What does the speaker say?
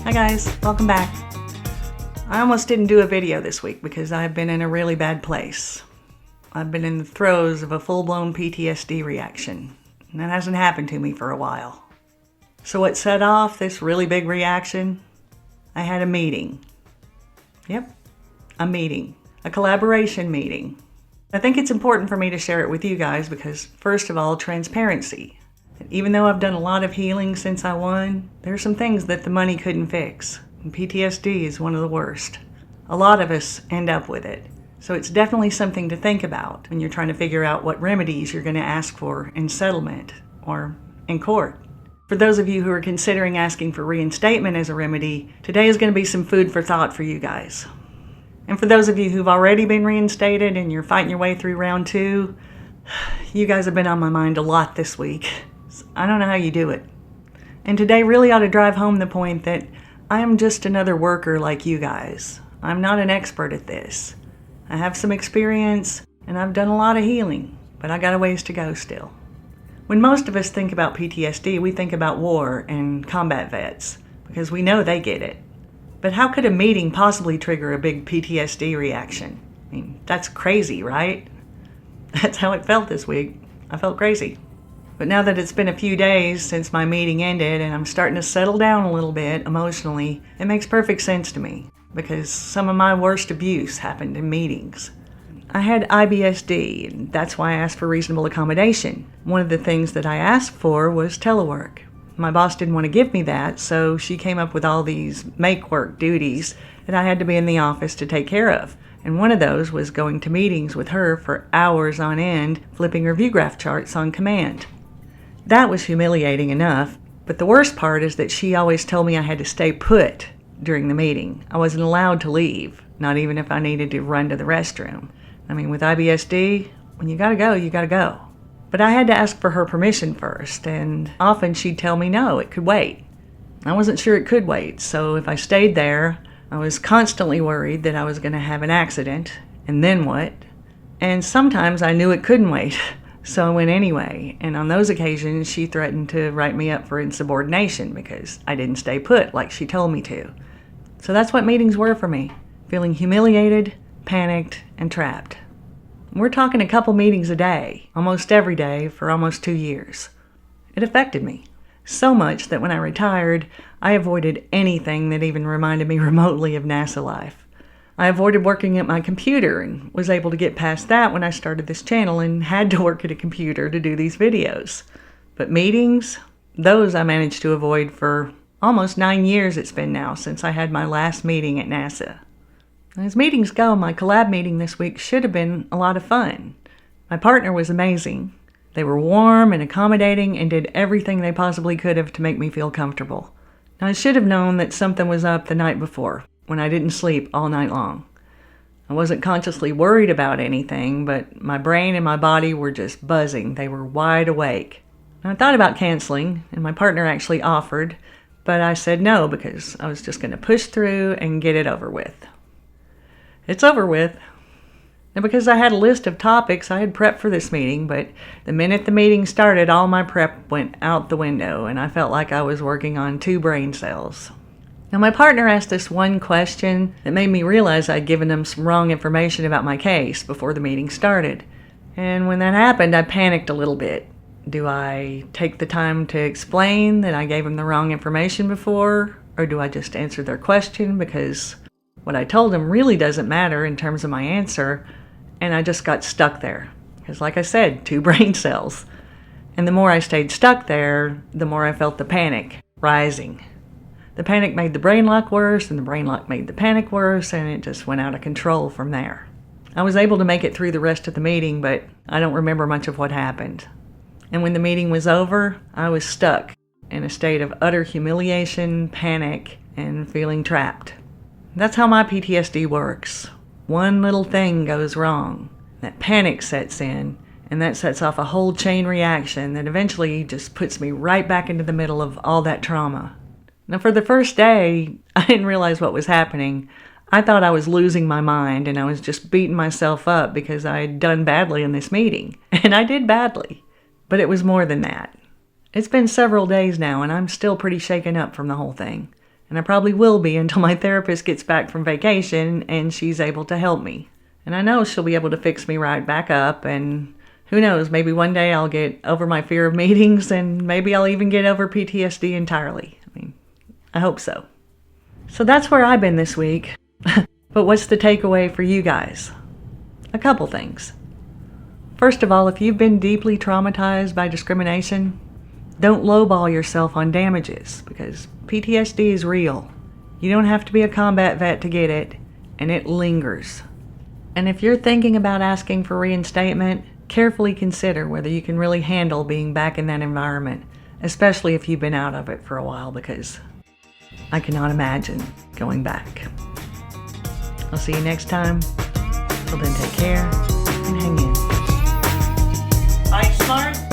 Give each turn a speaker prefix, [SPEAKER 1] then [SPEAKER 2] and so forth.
[SPEAKER 1] Hi guys, welcome back. I almost didn't do a video this week because I've been in a really bad place. I've been in the throes of a full-blown PTSD reaction, and that hasn't happened to me for a while. So what set off this really big reaction? I had a meeting. Yep, a meeting. A collaboration meeting. I think it's important for me to share it with you guys because, first of all, transparency. Even though I've done a lot of healing since I won, there are some things that the money couldn't fix. And PTSD is one of the worst. A lot of us end up with it. So it's definitely something to think about when you're trying to figure out what remedies you're going to ask for in settlement or in court. For those of you who are considering asking for reinstatement as a remedy, today is going to be some food for thought for you guys. And for those of you who've already been reinstated and you're fighting your way through round 2, you guys have been on my mind a lot this week. I don't know how you do it. And today really ought to drive home the point that I am just another worker like you guys. I'm not an expert at this. I have some experience and I've done a lot of healing, but I got a ways to go still. When most of us think about PTSD, we think about war and combat vets because we know they get it. But how could a meeting possibly trigger a big PTSD reaction? I mean, that's crazy, right? That's how it felt this week. I felt crazy. But now that it's been a few days since my meeting ended and I'm starting to settle down a little bit emotionally, it makes perfect sense to me because some of my worst abuse happened in meetings. I had IBSD, and that's why I asked for reasonable accommodation. One of the things that I asked for was telework. My boss didn't want to give me that, so she came up with all these make-work duties that I had to be in the office to take care of. And one of those was going to meetings with her for hours on end, flipping review graph charts on command. That was humiliating enough, but the worst part is that she always told me I had to stay put during the meeting. I wasn't allowed to leave, not even if I needed to run to the restroom. I mean, with IBSD, when you gotta go, you gotta go. But I had to ask for her permission first, and often she'd tell me no, it could wait. I wasn't sure it could wait, so if I stayed there, I was constantly worried that I was gonna have an accident, and then what? And sometimes I knew it couldn't wait. So I went anyway, and on those occasions she threatened to write me up for insubordination because I didn't stay put like she told me to. So that's what meetings were for me, feeling humiliated, panicked, and trapped. We're talking a couple meetings a day, almost every day for almost 2 years. It affected me so much that when I retired, I avoided anything that even reminded me remotely of NASA life. I avoided working at my computer and was able to get past that when I started this channel and had to work at a computer to do these videos. But meetings, those I managed to avoid for almost 9 years it's been now since I had my last meeting at NASA. As meetings go, my collab meeting this week should have been a lot of fun. My partner was amazing. They were warm and accommodating and did everything they possibly could have to make me feel comfortable. Now, I should have known that something was up the night before, when I didn't sleep all night long. I wasn't consciously worried about anything, but my brain and my body were just buzzing. They were wide awake. And I thought about canceling, and my partner actually offered, but I said no because I was just going to push through and get it over with. It's over with. And because I had a list of topics, I had prepped for this meeting, but the minute the meeting started, all my prep went out the window, and I felt like I was working on 2 brain cells. Now, my partner asked this one question that made me realize I'd given him some wrong information about my case before the meeting started. And when that happened, I panicked a little bit. Do I take the time to explain that I gave him the wrong information before? Or do I just answer their question because what I told him really doesn't matter in terms of my answer? And I just got stuck there. Because like I said, 2 brain cells. And the more I stayed stuck there, the more I felt the panic rising. The panic made the brain lock worse, and the brain lock made the panic worse, and it just went out of control from there. I was able to make it through the rest of the meeting, but I don't remember much of what happened. And when the meeting was over, I was stuck in a state of utter humiliation, panic, and feeling trapped. That's how my PTSD works. One little thing goes wrong. That panic sets in, and that sets off a whole chain reaction that eventually just puts me right back into the middle of all that trauma. Now, for the first day, I didn't realize what was happening. I thought I was losing my mind and I was just beating myself up because I had done badly in this meeting. And I did badly. But it was more than that. It's been several days now and I'm still pretty shaken up from the whole thing. And I probably will be until my therapist gets back from vacation and she's able to help me. And I know she'll be able to fix me right back up, and who knows, maybe one day I'll get over my fear of meetings, and maybe I'll even get over PTSD entirely. I hope so. So that's where I've been this week. But what's the takeaway for you guys? A couple things. First of all, if you've been deeply traumatized by discrimination, don't lowball yourself on damages, because PTSD is real. You don't have to be a combat vet to get it, and it lingers. And if you're thinking about asking for reinstatement, carefully consider whether you can really handle being back in that environment, especially if you've been out of it for a while, because I cannot imagine going back. I'll see you next time. Till then, take care and hang in. Fight smart.